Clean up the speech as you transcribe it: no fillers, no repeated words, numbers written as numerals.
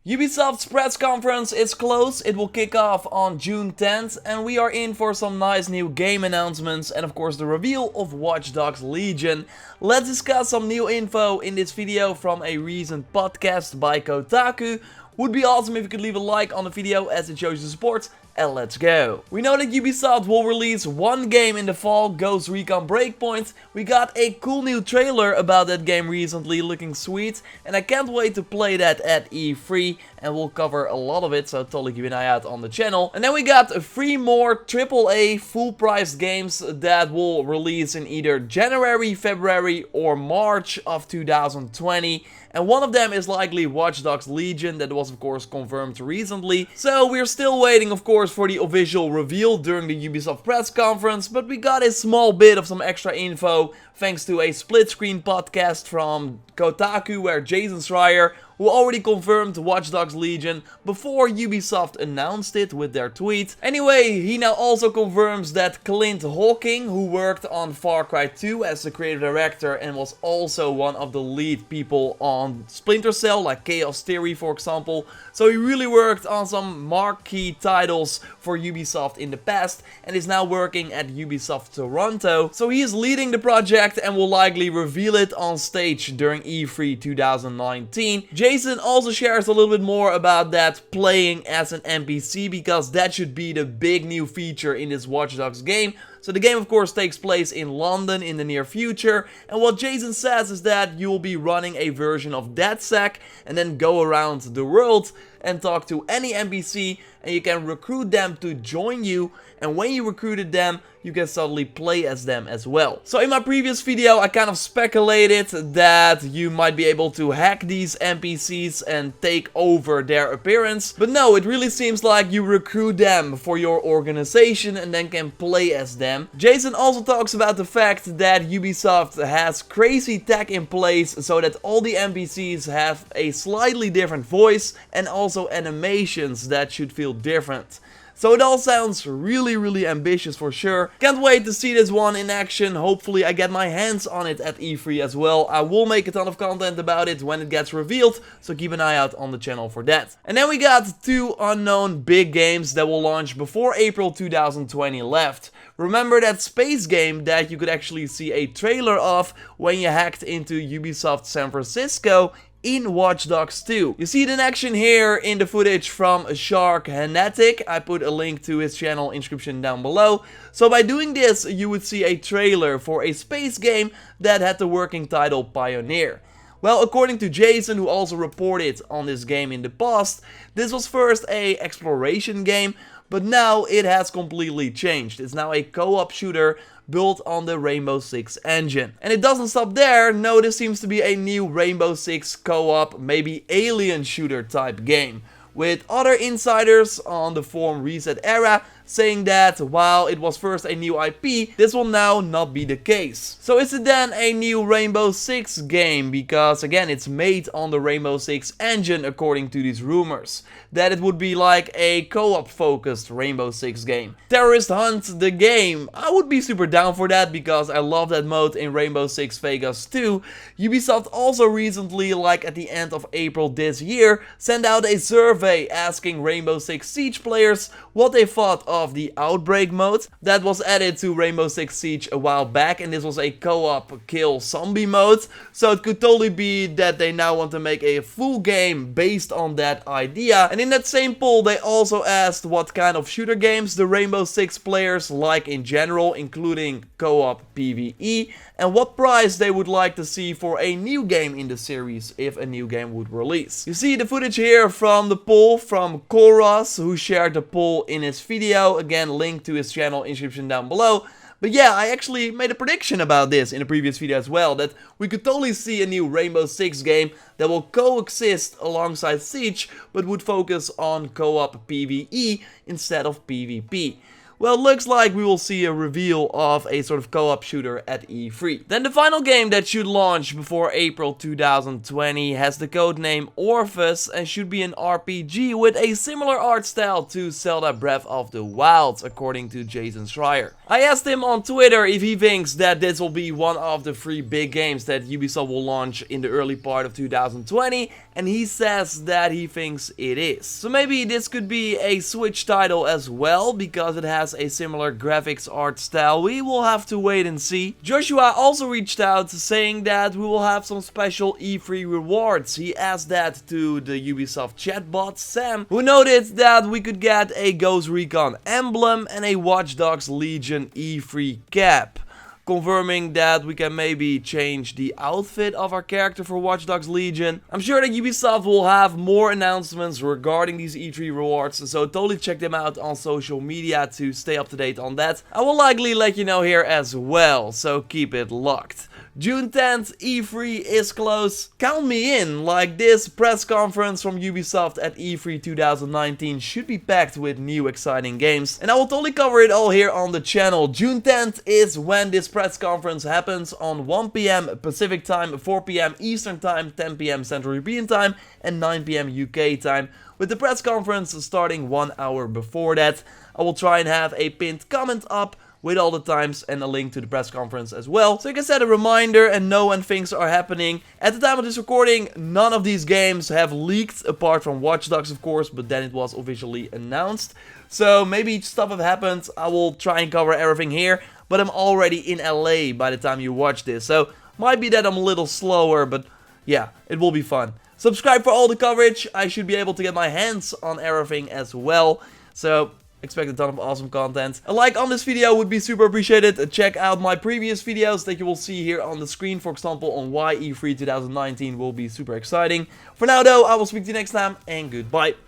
Ubisoft's press conference is close. It will kick off on June 10th and we are in for some nice new game announcements and of course the reveal of Watchdogs Legion. Let's discuss some new info in this video from a recent podcast by Kotaku. Would be awesome if you could leave a like on the video as it shows your support. And let's go. We know that Ubisoft will release one game in the fall, Ghost Recon Breakpoint. We got a cool new trailer about that game recently, looking sweet. And I can't wait to play that at E3. And we'll cover a lot of it, so totally keep an eye out on the channel. And then we got 3 more AAA full-priced games that will release in either January, February or March of 2020. And one of them is likely Watchdogs Legion, that was of course confirmed recently. So we're still waiting of course for the official reveal during the Ubisoft press conference, but we got a small bit of some extra info thanks to a split screen podcast from Kotaku where Jason Schreier, who already confirmed Watchdogs Legion before Ubisoft announced it with their tweet. Anyway, he now also confirms that Clint Hawking, who worked on Far Cry 2 as the creative director and was also one of the lead people on Splinter Cell, like Chaos Theory for example. So he really worked on some marquee titles for Ubisoft in the past and is now working at Ubisoft Toronto. So he is leading the project and will likely reveal it on stage during E3 2019. Jason also shares a little bit more about that playing as an NPC, because that should be the big new feature in this Watch Dogs game. So the game of course takes place in London in the near future, and what Jason says is that you will be running a version of DedSec and then go around the world and talk to any NPC, and you can recruit them to join you, and when you recruited them you can suddenly play as them as well. So in my previous video I kind of speculated that you might be able to hack these NPCs and take over their appearance, but no, it really seems like you recruit them for your organization and then can play as them. Jason also talks about the fact that Ubisoft has crazy tech in place so that all the NPCs have a slightly different voice and also animations that should feel different. So it all sounds really ambitious for sure. Can't wait to see this one in action. Hopefully I get my hands on it at E3 as well. I will make a ton of content about it when it gets revealed, so keep an eye out on the channel for that. And then we got 2 unknown big games that will launch before April 2020 left. Remember that space game that you could actually see a trailer of when you hacked into Ubisoft San Francisco in Watch Dogs 2. You see it in action here in the footage from Shark Hanatic. I put a link to his channel in the description down below. So by doing this, you would see a trailer for a space game that had the working title Pioneer. Well, according to Jason, who also reported on this game in the past, this was first a exploration game, but now it has completely changed. It's now a co-op shooter built on the Rainbow Six engine. And it doesn't stop there. No, this seems to be a new Rainbow Six co-op, maybe alien shooter type game, with other insiders on the forum Reset Era saying that while it was first a new IP, this will now not be the case. So is it then a new Rainbow Six game? Because again, it's made on the Rainbow Six engine according to these rumors. That it would be like a co-op focused Rainbow Six game. Terrorist Hunt the game. I would be super down for that because I love that mode in Rainbow Six Vegas 2. Ubisoft also recently, like at the end of April this year, sent out a survey asking Rainbow Six Siege players what they thought of the Outbreak mode that was added to Rainbow Six Siege a while back, and this was a co-op kill zombie mode, so it could totally be that they now want to make a full game based on that idea. And in that same poll they also asked what kind of shooter games the Rainbow Six players like in general, including co-op PvE, and what price they would like to see for a new game in the series if a new game would release. You see the footage here from the poll from Koros, who shared the poll in his video. Again, link to his channel in the description down below. But yeah, I actually made a prediction about this in a previous video as well, that we could totally see a new Rainbow Six game that will coexist alongside Siege, but would focus on co-op PvE instead of PvP. Well, it looks like we will see a reveal of a sort of co-op shooter at E3. Then the final game that should launch before April 2020 has the codename Orpheus and should be an RPG with a similar art style to Zelda Breath of the Wild, according to Jason Schreier. I asked him on Twitter if he thinks that this will be one of the 3 big games that Ubisoft will launch in the early part of 2020, and he says that he thinks it is. So maybe this could be a Switch title as well, because it has a similar graphics art style. We will have to wait and see. Joshua also reached out saying that we will have some special E3 rewards. He asked that to the Ubisoft chatbot Sam, who noted that we could get a Ghost Recon emblem and a Watchdogs Legion E3 cap, confirming that we can maybe change the outfit of our character for Watchdogs Legion. I'm sure that Ubisoft will have more announcements regarding these E3 rewards, so totally check them out on social media to stay up to date on that. I will likely let you know here as well, so keep it locked. June 10th, E3 is close. Count me in, like this press conference from Ubisoft at E3 2019 should be packed with new exciting games. And I will totally cover it all here on the channel. June 10th is when this press conference happens on 1 PM Pacific time, 4 PM Eastern time, 10 PM Central European time, and 9 PM UK time, with the press conference starting 1 hour before that. I will try and have a pinned comment up with all the times and a link to the press conference as well, so you can set a reminder and know when things are happening. At the time of this recording, none of these games have leaked, apart from Watchdogs of course, but then it was officially announced. So maybe stuff have happened. I will try and cover everything here, but I'm already in LA by the time you watch this, so might be that I'm a little slower, but yeah, it will be fun. Subscribe for all the coverage. I should be able to get my hands on everything as well, so expect a ton of awesome content. A like on this video would be super appreciated. Check out my previous videos that you will see here on the screen, for example, on why E3 2019 will be super exciting. For now though, I will speak to you next time, and goodbye.